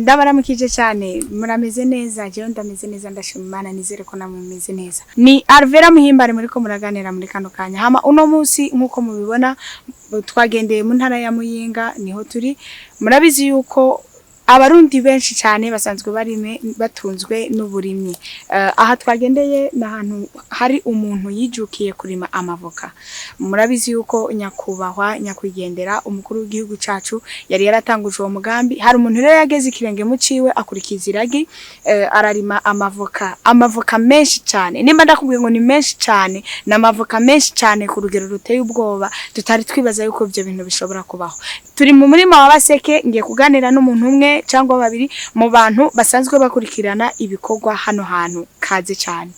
Ndabaramukije cyane murameze neza jewe ndameze neza ndashima Imana nizere ko namwe mumeze neza ni Alvera Muhimbare muri ko muraganira muri kano kanya hama uno munsi nkuko mubibona twagendeye mu ntara ya Muyinga niho turi murabizi yuko abarundi benshi cyane basanzwe barime batunzwe n'uburimyi aha twagendeye nahantu hari umuntu yijukiye kurima amavoka murabizi yuko nyakubahwa nyakwigendera umukuru w'igihugu cacu yari yaratanguje uwo mugambi hari umuntu rero yageze ikirenge mu ciwe akurikiza iragi ararima amavoka menshi cyane nimba ndakubwiye ngo ni menshi cyane n'amavoka menshi cyane ku rugero ruteye ubwoba tutari twibaza yuko ibyo bintu bishobora kubaho turi mu murima wa Baseke ngiye kuganira n'umuntu umwe cyangwa babiri mu bantu basanzwe bakurikirana ibikorwa hano hantu kaze cyane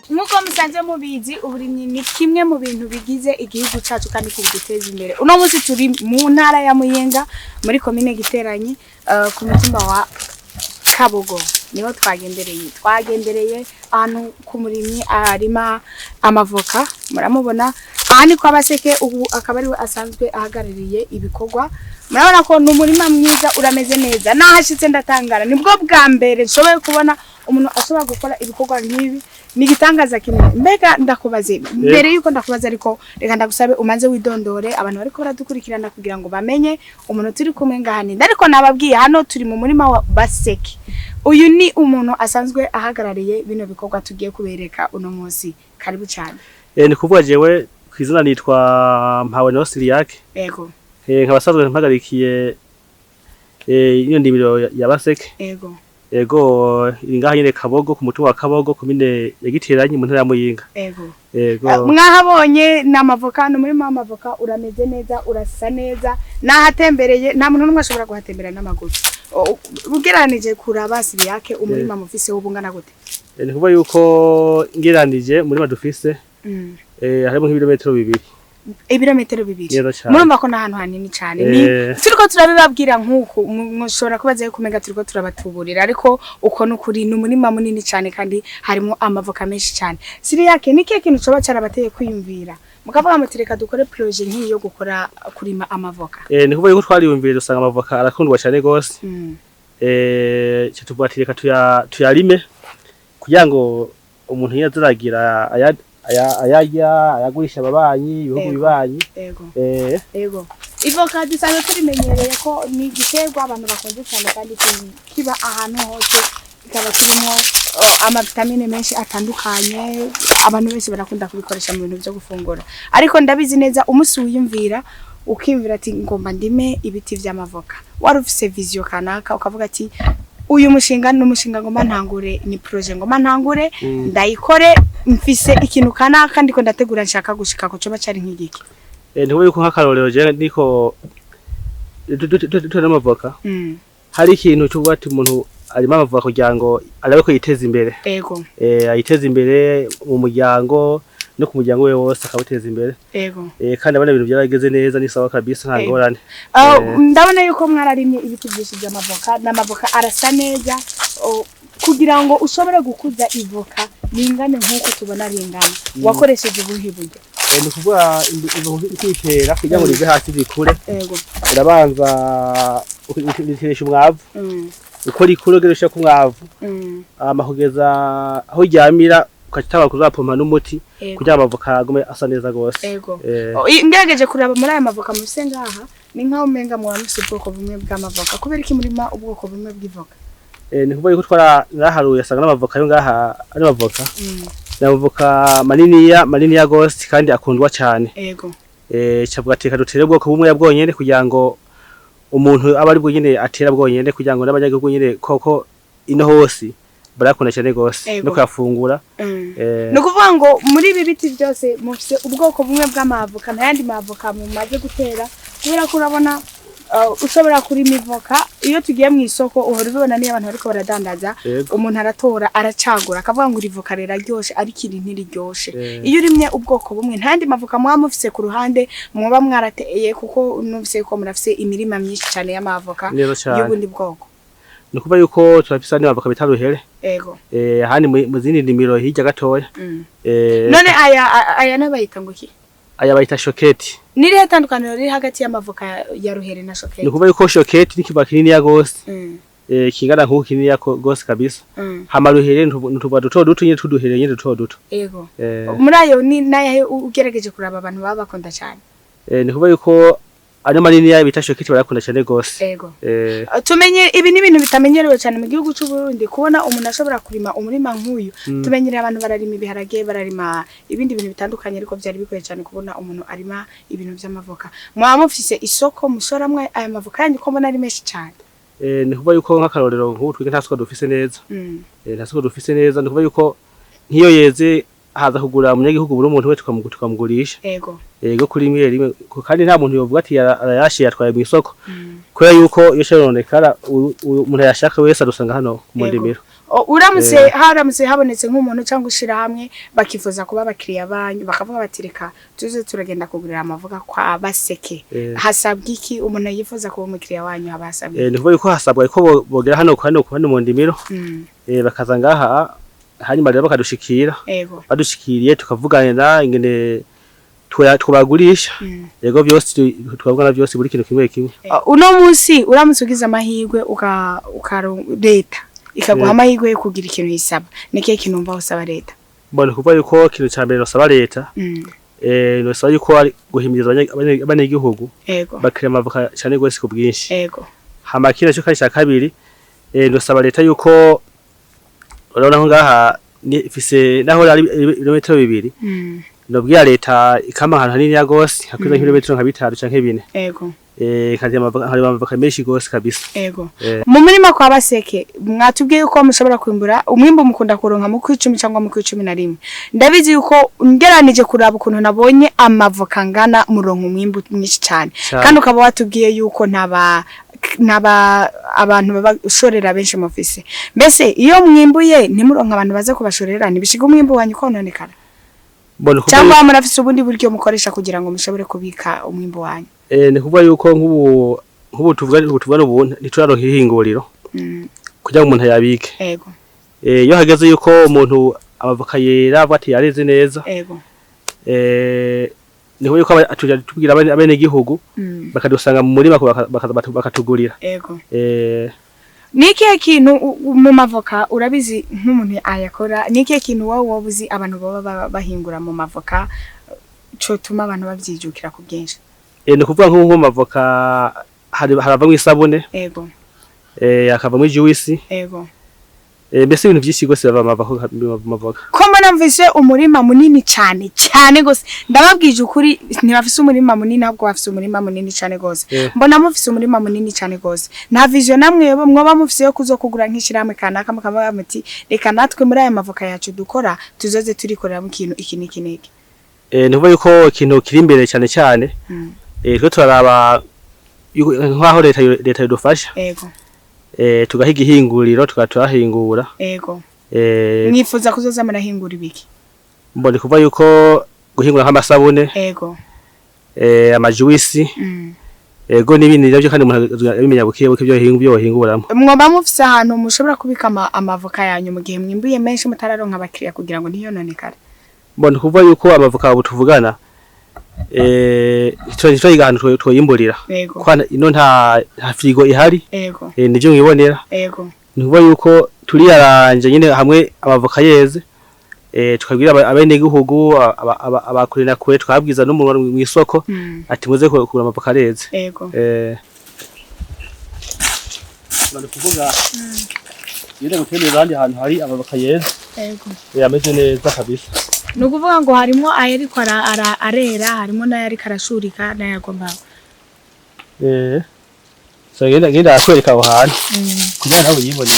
Nkuko musanze mubizi uburimyi ni kimwe mu bintu bigize igihugu cacu kandi kugiteza imbere uno munsi turi mu ntara ya Muyinga muri commune Giteranyi ku mutumba wa Kabogo niho twagendereye ahantu ku murimyi arima amavoka muramubona ahani kwa Baseke ubu akaba ari we asanzwe ahagarariye ibikorwa murabona ko n'umurima mwiza urameze neza nahashitse ndatangara nibwo bwa mbere nshoboye kubona umuntu ashobora gukora ibikorwa nk'ibi ni gitangaza kinene mbega ndakubaze mbere yuko ndakubaza ariko reka ndagusabe umanze widondore abantu bariko baradukurikirana kugira ngo bamenye umuntu turi kumwe ngahani ariko nababwiye hano turi mu murima wa Baseke uyu ni umuntu asanzwe ahagarariye bino bikorwa tugiye kubereka uno munsi karibu cyane ni kuvuga jewe kwizina nitwa Mpawe Nosiriake yego nkabasanzwe mpagarikiye iyo ndimiro ya Baseke yego ingaha nyene Kabogo ku mutumba wa Kabogo komine ya Giteranyi mu ntara ya Muyinga yego mwahabonye n'amavoka no muri amavoka urameze neza urasa neza nahatembereye nta muntu numwe ashobora guhatembera n'amaguru ugeranije kuravasi yake umurima mufise w'ubungana gute ni kuvuga yuko ngeranije umurima dufise harimo nk'ibirometero 2 ibirometero 2 murumva ko nahantu hanini cyane ni turiko turabibabwira nkuko mushobora kubaza yuko mega turiko turabatuburira ariko uko n'ukuri n'umurima munini cyane kandi harimo amavoka menshi cyane siri yake niki kintu coba cyarabateye kwiyumvira mukavuga amatereka dukore projet nk'iyo gukora kurima amavoka ni kuvuga yuko twariyumvira dusanga amavoka arakundwa cyane gose cyo tubatireka tuyarime kugira ngo umuntu yaziragira ayagurisha ababanyi ibihugu bibanyi yego ivoka dusanzwe turimenyereye ko ni igiterwa abantu bakunze cyane kandi kiba ahantu hose kikaba kirimo amavitamine menshi atandukanye abantu benshi barakunda kubikoresha mu bintu byo gufungura ariko ndabizi neza umunsi wiyumvira ukimvira ati ngomba ndime ibiti by'amavoka wari ufise vision kanaka ukavuga ati uyu mushinga n'umushinga ngomba ntangure ni projet ngomba ntangure ndayikore mfise ikintu kanaka ndiko ndategura nshaka gushika ko coba cyari nk'igiki niwe yuko nk'akarorero je niko n'amavoka hari ikintu cyo bwati umuntu arimo amavoka kugira ngo arabe ko yiteza imbere yego ayiteza imbere mu muryango no ku muryango we wose akabuteza imbere yego kandi abana ibintu byarageze neza ni sawa kabisa nta ngorane ndabona yuko mwararimye ibiti byinshi by'amavoka n'amavoka arasa neza kugira ngo ushobore gukuza ivoka lingane nkuko tubona lingana wakoresheje ubuhi buryo ni kuvuga ikitera kugira ngo rive hasi bikure yego urabanza ukiteresha umwavu uko rikurogeresha ku mwavu amahugeza aho ryamira ukataba kuzapompa n'umuti kugira amavoka agume asa neza gose yego ngerageje kuraba muri aya mavoka mufise ngaha ni nkaho menga mu bamufise ubwoko bumwe bw'amavoka kubera iki murima ubwoko bumwe bw'ivoka ni kuvuga yuko twaraharuye asanga n'amavoka yo ngaha ari amavoka n'amavoka maniniya gose kandi akundwa cyane yego cabwateka dutere ubwoko bumwe yabwonyene kugira ngo umuntu aba ari bwo nyene atera bwonyene kugira ngo n'abanyagihugu nyene koko ino hose barakunda cyane gose no kuyafungura no kuvuga ngo muri ibi biti byose mufise ubwoko bumwe bw'amavoka ntayandi mavoka mu maze gutera kubera ko urabona ushobora kurima ivoka iyo tugiye mu isoko uhora ubibona niyo abantu bariko baradandaza umuntu aratora aracagura akavuga ngo ivoka rera ryoshe ari kiri ntiriryoshe iyo urimye ubwoko bumwe ntandi mavoka mwa mufise ku ruhande mwoba mwarateye kuko nufise ko murafise imirima myinshi cyane y'amavoka y'ubundi bwoko nukuva yuko turafisa n'amavoka bita ruhere ego hani mu zindi ndimiro hirya gatoya none aya nabayita ngo ki aya bayita shoketi niri hatandukaniro riri hagati y'amavoka ya ruhere na shoketi nukuva yuko shoketi nikiba kinini ya gose kingana nk'uko kinini ya gose kabisa hama ruhere ntuba duto duto nyine tuduhere nyine duto ego muri ayo ni naye ugerageje kuraba abantu baba bakunda cyane nukuva yuko ano manini ya bita shoketi barakunda cyane gose ego tumenye ibi ni ibintu bitamenyerewe cyane mu gihugu cy'u Burundi kubona umuntu ashobora kurima umurima nk'uyu tumenyereye abantu bararima ibiharage bararima ibindi bintu bitandukanye ariko byari bikoye cyane kubona umuntu arima ibintu by'amavoka mwamufise isoko mushoramwe aya mavoka yanyu ko mbona ari menshi cyane nukuva yuko nk'akarorero nk'ubu twige nta soko dufise neza nta soko dufise neza nukuva yuko nk'iyo yeze haza kugura umunyagihugu buri umuntu we tukamugurisha ego kuri rimwe kandi nta muntu yovuga ati arayashiye atwaye mu isoko kubera yuko iyo sharonekara umuntu yashaka wese adusanga hano mu ndimiro haramutse habonetse nk'umuntu cyangwa ushira hamwe bakifuza kuba abakiriya banyu bakavuga bati reka tuze turagenda kugurira amavoka kwa Baseke hasabwa iki umuntu yifuza kuba umukiriya wanyu habasabwa nuvuga yuko hasabwa ko bogera hano mu ndimiro bakaza ngaha hanyuma rero bakadushikira badushikiriye tukavugana ingene tubagurisha yego byose twabugana byose buri kintu kimwe uno munsi uramutse ugize amahirwe leta ikaguha amahirwe yo kugira ikintu hisaba niki kintu umva usaba leta mbona kuva yuko ikintu cya mbere usaba leta nosaba yuko ari guhimiriza abanyagihugu bakira amavoka cyane gose ku bwinshi hamakira cyo kandi cya kabiri nosaba leta yuko urabona ngo ngaha ifise naho ari ibirometero 2 nobwiya leta ikama ahantu hanini ya gose hakwiza nk'ibirometero nka 5 canke 4 kandi amavoka menshi gose kabisa mu murima kwa Baseke mwatubwiye yuko mushobora kwimbura umwimbo mukunda kuronka mu 10 cyangwa mu 11 ndabizi yuko ngeranije kuraba ukuntu nabonye amavoka ngana muronka umwimbo mwinshi cyane kandi ukaba watubwiye yuko naba abantu babashorera benshi mufise mbese iyo mwimbuye ntimuronka abantu baza kubashorera nibishiga umwimbo wanyu kononekara cyangwa murafise ubundi buryo mukoresha kugira ngo mushobore kubika umwimbo wanyu ni kuvuga yuko nk'ubu tuvuga ubu ntituraronka ihinguriro kugira ngo umuntu yabike iyo hageze yuko umuntu amavoka yera avuga ati yareze neza niho yuko tubwira abene gihugu bakadusanga mu murima bakatugurira niki kintu mu mavoka urabizi nk'umuntu ayakora niki kintu wobuzi abantu baba bahingura mu mavoka cyo tuma abantu bavyijukira ku bwinshi ni kuvuga nk'uko mavoka haravamwe isabune akavamwe juice mbese ibintu byinshi gose bava mavoka ko mbona mvise umurima munini cyane gose ndababwije ukuri ntibafise umurima munini ahubwo bafise umurima munini cyane gose mbona mufise umurima munini cyane gose nta vision namwe mwoba mufise yo kuzokugura nk'ishiramwe kanaka mukaba muti reka natwe muri aya mavoka yacu dukora tuzoze turikorera mu kintu iki niki nuvuga yuko ikintu kiri imbere cyane twe turaraba nk'aho leta yodufasha tugahiga ihinguriro tugatahingura mwifuza kuzoza murahingura ibiki mbone kuva yuko guhingura nk'amasabune amajuisi n'ibindi navyo kandi umuntu abimenya bukiye byo bahinguramo mwoba mufise ahantu mushobora kubika amavoka yanyu mu gihe mwimbuye menshi mutararonka abakiriya kugira ngo ntiyononekare mbone kuva yuko amavoka abo tuvugana twayiga ahantu twoyimburira kwana ino nta frigo ihari nivyo mwibonera nuvuga yuko turiyaranje nyine hamwe amavoka yeze tukabwira abene gihugu abakurina kure twabwiza n'umuntu mu isoko ati muze kugura amavoka areze none kuvuga yenda gutemera abandi ahantu hari amavoka yeze ameze neza kabisa nukuvuga ngo harimo ayariko arera harimo n'ayariko arashurika n'ayagomba so ngenda akwereka aho hantu kugira nawe yibone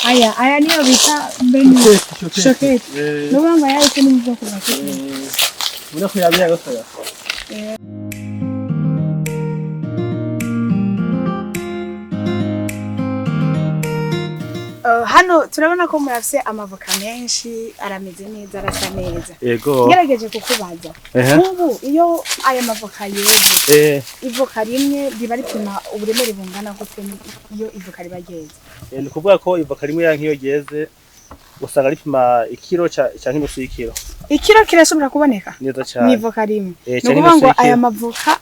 aya niyo bita mbeni shoketi nukuvuga yahise n'ubwoko bwa shoketi ubona ko yabira gakora hano turabona ko murafise amavoka menshi arameze neza arasa neza. Yego. Ngerageje kukubaza. Ubu iyo aya mavoka yeze. Ivoka rimwe riba ripima uburemere bungana gute iyo ivoka riba ryeze? Ni kuvuga ko ivoka rimwe yankiyo ryeze usanga ripima ikiro canke nusu y'ikiro. Ikiro kirashobora kuboneka? Neza cyane. Ni ivoka rimwe. Nukuvuga ngo aya mavoka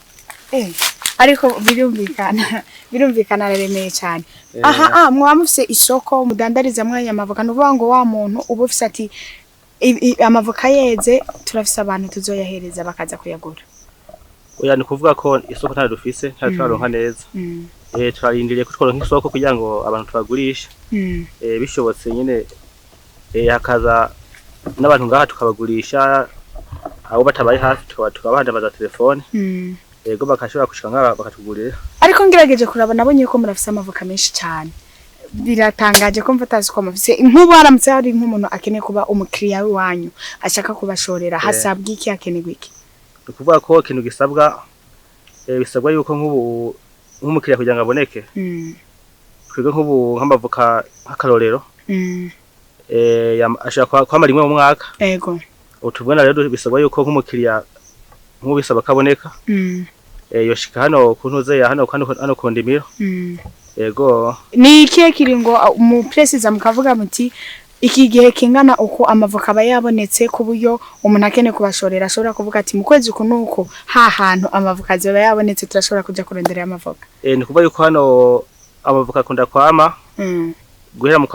ariko birumvikana araremeye cyane. Mwaba mufise isoko mudandariza mwanya amavoka nuvuga ngo wa muntu uba ufise ati amavoka yeze turafise abantu tuzoyahereza bakaza kuyagura. Oya ni kuvuga ko isoko nta dufise nta twaronka neza. Turarindiriye ko tworonka isoko kugira ngo abantu tubagurisha. Bishobotse nyine hakaza n'abantu ngaha tukabagurisha abo batabaye hafi tukabahandabaza telefone. Yego bakashobora kushika ngaha bakatugurira. Ariko ngerageje kuraba nabonye ko murafise amavoka menshi cyane. Biratangaje ko mfatazi ko mufise nk'ubu haramutse hari nk'umuntu akeneye kuba umukiriya wanyu ashaka kubashorera hasabwa iki akeneye iki? Ukuvuga ko ikintu gisabwa bisabwa yuko nk'ubu nk'umukiriya kugira ngo aboneke. Twebwe nk'ubu nk'amavoka nk'akarorero. Ashaka kwamara rimwe mu mwaka. Yego. Utubona rero bisabwa yuko nk'umukiriya nk'ubisaba kaboneka. Yoshika hano kuntuze ya hano kondimiro. Yego. Ni ikihe kiringo mu precise mukavuga muti iki gihe kingana uko amavoka aba yabonetse ku buryo umuntu akeneye kubashorera ashobora kuvuga ati mu kwezi kunuko hantu amavoka ziba yabonetse turashobora kuja kurondera amavoka? Ni kuvuga yuko hano amavoka akunda kwama. Guhera mu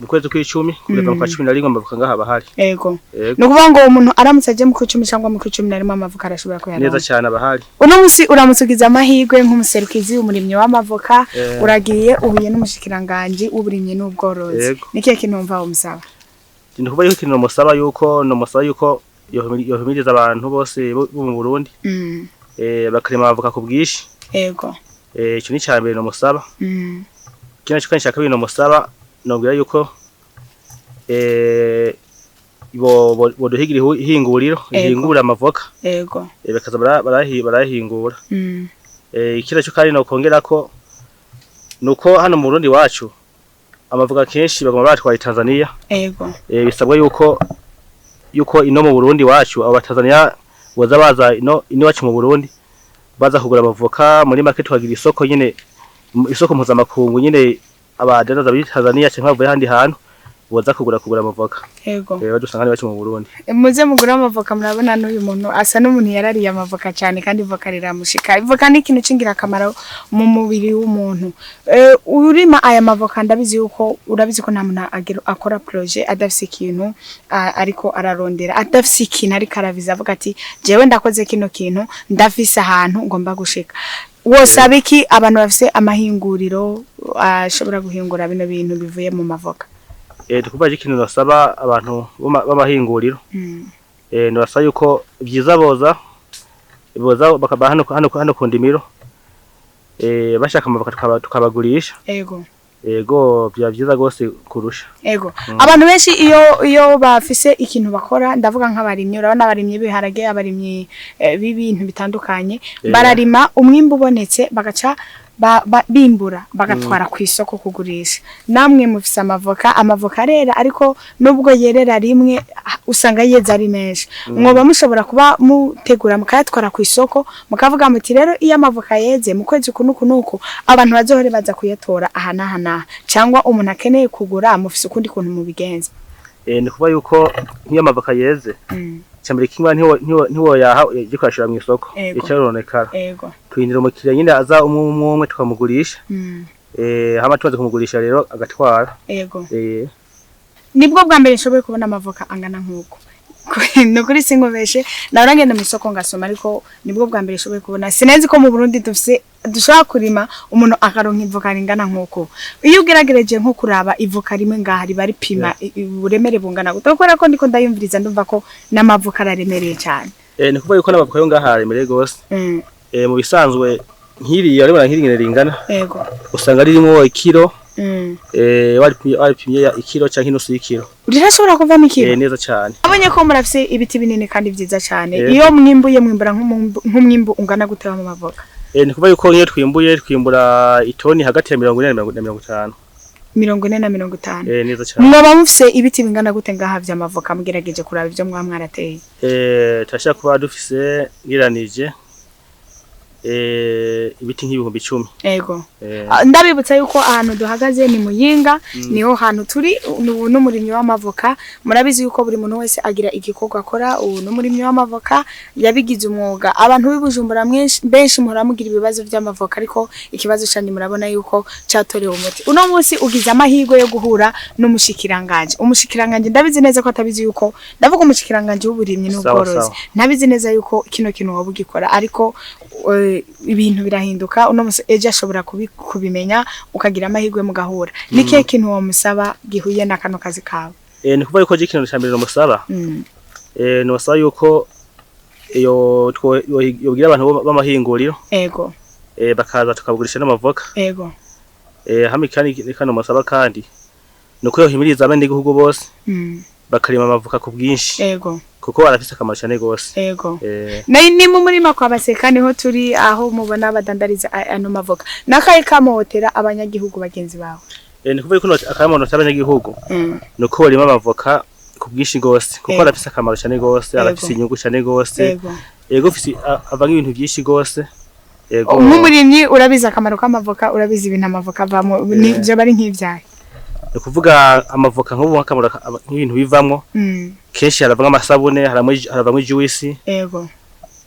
kwezi kw'icumi kugeza mu kwa 11 amavoka ngaha bahari. Yego. Nukuvuga ngo umuntu aramutse aje mu kw'icumi cyangwa mu kw'icumi amavoka arashobora kuyaronka. Neza cyane abahari. Uno musi uramutsugiza amahirwe nk'umuserukizi umurimyi w'amavoka uragiye ubuye n'umushikiranganje uburimye n'ubworozi. Nikiye kintu mva umusaba? Ndi kuvuga yuko kintu musaba yuko yohimiriza abantu bose bo mu Burundi. Bakarima amavoka ku bwishi. Yego. Ico ni cyambere no musaba. Kina cyo kanshaka bino musaba nobwira yuko boduhigira ihinguriro ihingura amavoka. Yego. Bakaza barahingura. Ikira cyo kandi no kongera ko nuko hano mu Burundi wacu amavoka kenshi bagoma batwaye Tanzania. Yego. Bisabwa yuko ino mu Burundi wacu aba Tanzania boza baza ino wacu mu Burundi baza kugura amavoka muri market twagira isoko nyine isoko mpuzamakungu nyine abadanaza b'i Tanzania cyangwa bavuye handi hantu boza kugura amavoka. Yego. Dusanga ni bacu mu Burundi. Muze mugura amavoka murabona n'uyu muntu asa n'umuntu yarariye amavoka cyane kandi ivoka riramushika. Ivoka ni ikintu cingira akamaro mu mubiri w'umuntu. Urima aya mavoka ndabizi yuko urabizi ko nta muntu akora projet adafise ikintu ariko ararondera adafise ikintu ariko araviza avuga ati jewe ndakoze kino kintu ndafise ahantu ngomba gushika. Wosaba iki abantu bafise amahinguriro ashobora guhingura bino bintu bivuye mu mavoka? Tukubaje ikintu nasaba abantu b'amahinguriro. Nabasaba yuko byiza boza bakaba hano kondimiro. Bashaka amavoka tukabagurisha. Yego. Yego byiza gose kurusha. Yego. Abantu benshi iyo bafise ikintu bakora ndavuga nk'abarimyi urabona abarimyi biharage abarimyi b'ibintu bitandukanye bararima umwimbo ubonetse bagaca bimbura bagatwara ku isoko kugurisha. Namwe mufise amavoka rera ariko nubwo yerera rimwe usanga yeze ari menshi. Mwoba mushobora kuba mutegura mukayatwara ku isoko mukavuga muti rero iyo amavoka yeze mu kwezi kunuko abantu bazohore baza kuyatora aha cyangwa umuntu akeneye kugura mufise ukundi kuntu mubigenza? Ni kuba yuko nk'iyo amavoka yeze cyambere kimwe ntiwo yaha gikwashira mu isoko icyaronekara. Yego. Twindira umukiriya nyine aza umwe tukamugurisha. Hama tumaze kumugurisha rero agatwara. Yego. Nibwo bwa mbere nshoboye kubona amavoka angana nkuko. Nukuri singobeshe narangenda mu isoko ngasoma ariko nibwo bwa mbere nshoboye kubona. Sinenzi ko mu Burundi dushaka kurima umuntu akaronka ivoka ringana nkuko. Iyo ugeragereje nko kuraba ivoka rimwe ngaha riba ripima uburemere bungana gute? Ukora ko ndiko ndayumviriza ndumva ko n'amavoka araremereye cyane. Ni kuvuga yuko n'amavoka yo ngaha araremereye gose. Mu bisanzwe nk'iri aribona nk'iri ringana. Yego. Usanga ririmo ikiro. Waripimye ikiro cyangwa inusu y'ikiro. Urashobora kuvamo ikiro? Neza cyane. Abonye ko murafise ibiti binini kandi byiza cyane. Iyo mwimbura nk'umwimbu ungana gute mu mavoka? Ni kuvuga yuko iyo twimbura itoni hagati ya 40 na 50. 40 na 50. Neza cyane. Mwaba mufise ibiti bingana gute ngaha vy'amavoka mugerageje kuraba ivyo mwarateye? Turashaka kuba dufise ngiranije ibiti nk'ibihumbi 10. Yego. Ndabibutsa yuko ahantu duhagaze ni Muyinga, niho hantu turi n'umurimyi w'amavoka. Murabizi yuko buri muntu wese agira igikorwa akora, n'umurimyi w'amavoka yabigize umwuga. Abantu b'ibujumbura benshi muhora mugira ibibazo by'amavoka, ariko ikibazo cyane murabona yuko cyatorewe umuti. Uno munsi ugize amahirwe yo guhura n'umushikiranganje. Umushikiranganje ndabizi neza ko atabizi yuko ndavuga umushikiranganje w'uburimyi n'ubworozi. Nabizi neza yuko kino kintu wabugikora, ariko ibintu birahinduka. Uno munsi ejo ashobora kubimenya ukagira amahirwe mugahura. Nike kintu wamusaba gihuye na kano kazi kawe? Ni kuvuga yuko ikintu cyambere no musaba no musaba yuko yogira abantu b'amahinguriro ego bakaza tukabugurisha n'amavoka ego hamwe kandi kano musaba kandi nuko yohimiriza abandi gihugu bose bakarima amavoka ku bwinshi ego kuko barafise akamaro cyane gose ego ni mu murima kwa baseka niho turi aho mubona badandariza ano mavoka nakaye kamotera abanyagihugu bagenzi bawe. Ni kuvuga ko akamono cy'abanyagihugu nuko barima amavoka ku bwinshi gose kuko arafise akamaro cyane gose arafise inyungu cyane gose ego fisi avanga ibintu byinshi gose ego umurimyi urabiza akamaro k'amavoka urabiza ibintu amavoka avamo nivyo bari nk'ivyaye kuvuga amavoka nk'ubu akamaro nk'ibintu bivamwo kenshi haravanga amasabune haravanga juice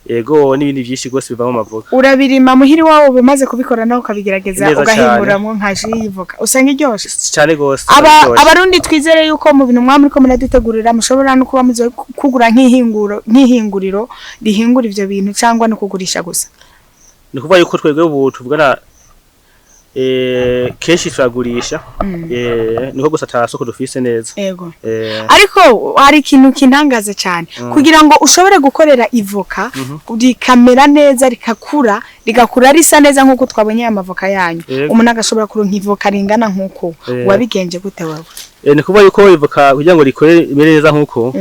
ego n'ibindi byinshi gose bivamo amavoka. Urabirima muhiri wawo bimaze kubikora naho ukabigerageza ugahimburamwo nka jivoka usanga iryoshe cyane gose. Abarundi twizere yuko mu bintu mwamuri ko muradutegurira mushobora no kuba muzo kugura nk'ihinguriro rihingura ivyo bintu cyangwa no kugurisha gusa. Ni kuvuga yuko twebwe ubu tuvugana kenshi turagurisha niko gusa tarasoko dufise neza yego ariko hari ikintu kintangaza cyane kugira ngo ushobore gukorera ivoka udikamera neza rigakura risa neza nkuko twabonye amavoka yanyu umuntu agashobora kuronka ivoka ringana nkuko wabigenje gute wawe. Ni kuvuga yuko ivoka kugira ngo rikore neza nkuko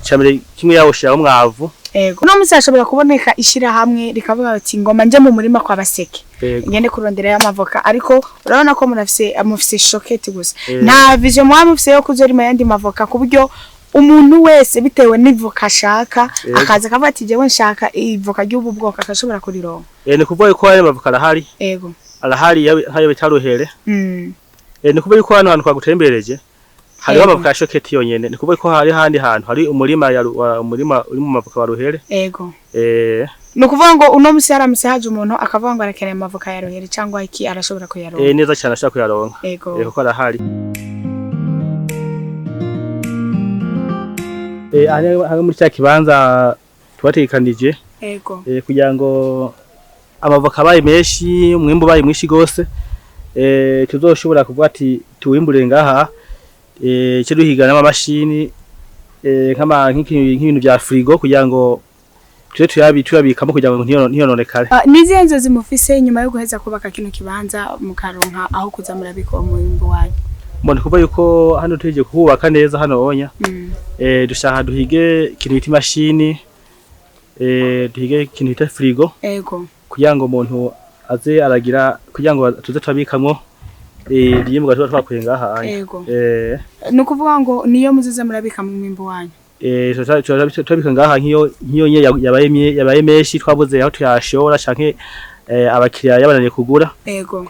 cyamere kimwe yawo shira umwavu ego no musi ashobora kuboneka ishira hamwe rikavuga ati ngoma nje mu murima kwa baseke ngende kurondera y'amavoka ariko urabona ko mufise shoketi gusa nta vision mwamufise yo kuzorima yandi mavoka kuburyo umuntu wese bitewe n'ivoka ashaka akaza akavuga ati jewe nshaka ivoka ry'ubu bwoko akashobora kurironka. Ni kuvuga yuko ari amavoka arahari ego arahari hayo bitaruhere ni kuvuga yuko hano hantu kwagutembereje hariho amavoka shoketi yonyene ni kuvuga ko hari handi hantu hari umurima uri mu mavoka baruhere ego no kuvuga ngo uno musi haramuse haje umuntu akavuga ngo arakeneye amavoka ya ruhere cyangwa iki arashobora kuyaronka neza cyane ashaka kuyaronka ego ko arahari. Aha muri cya kibanza twatekanije ego kugira ngo amavoka baye menshi umwimbo baye mwishi gose tuzoshobora kuvuga ati tuwimbure ngaha cyo duhigana n'amashini nk'ibintu bya frigo kugira ngo tuyabikamo kugira ngo ntiyononekare. Nizi enzo zimufise nyuma yo guheza kubaka kino kibanza mukaronka aho kuza murabiko mu wimbo wanyu. Mbone kuva yuko hano tuje kuhubaka neza hano onya dushaka duhige ikintu bita mashini duhige ikintu bita frigo ego kugira ngo umuntu aze aragira kugira ngo tuze twabikamwo diyemuga twakuye ngaha ego no kuvuga ngo niyo muzize murabika mu mwimbo wanyu twabika ngaha nkiyo yabaye menshi twabuze aho tuyashora canke abakiriya yabananiye kugura ego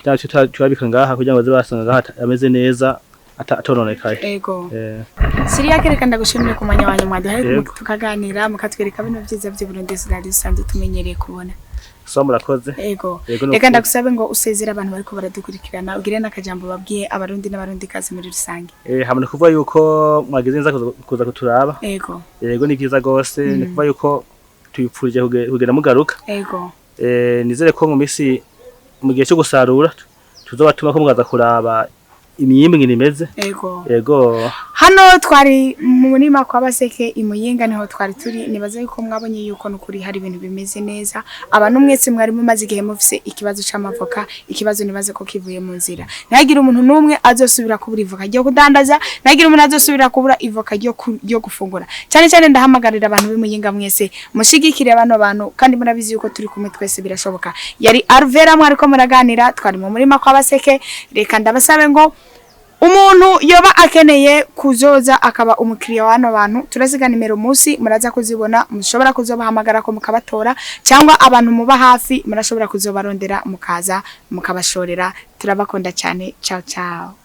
twabika ngaha kugira ngo bazasanga ngaha ameze neza atononekaye ego Siriya kereka ndagushimire ku mwanya wanyu mwaduhaye tukaganira mukatwereka bino byiza by'u Burundi Radio Sanze tumenyereye kubona. So murakoze ego reka ndagusabe ngo usezera abantu bariko baradukurikirana ugire nakajambo babwiye abarundi n'abarundi kazi muri rusange. Hamwe kuvuga yuko mwagize neza kuza kuturaba ego ni byiza gose ni kuvuga yuko tuyipfurije kugenda mugaruka ego nizere ko mu misi mu gihe cyo gusarura tuzobatuma ko mugaza kuraba imyimbi ngimeze ego hano twari mu murima kwa baseke imuyinga niho twari turi nibaza yuko mwabonye yuko nukuri hari ibintu bimeze neza abantu mwese mwari mumaze igihe mufise ikibazo c'amavoka ikibazo nibaze ko kivuye mu nzira nagira umuntu numwe azosubira kubura ivoka ryo kudandaza nagira umuntu azosubira kubura ivoka ryo gufungura cyane ndahamagarira abantu b'imuyinga mwese mushigikire abantu kandi murabizi yuko turi kumwe twese birashoboka yari Alvera mwariko muraganira twari mu murima kwa baseke reka ndabasabe ngo umuntu yoba akeneye kuzoza akaba umukiriya w'ano bantu turasiga nimero musi muraza kuzibona mushobora kuzobahamagara ko mukabatora cyangwa abantu muba hafi murashobora kuzobarondera mukaza mukabashorera turabakunda cyane ciao ciao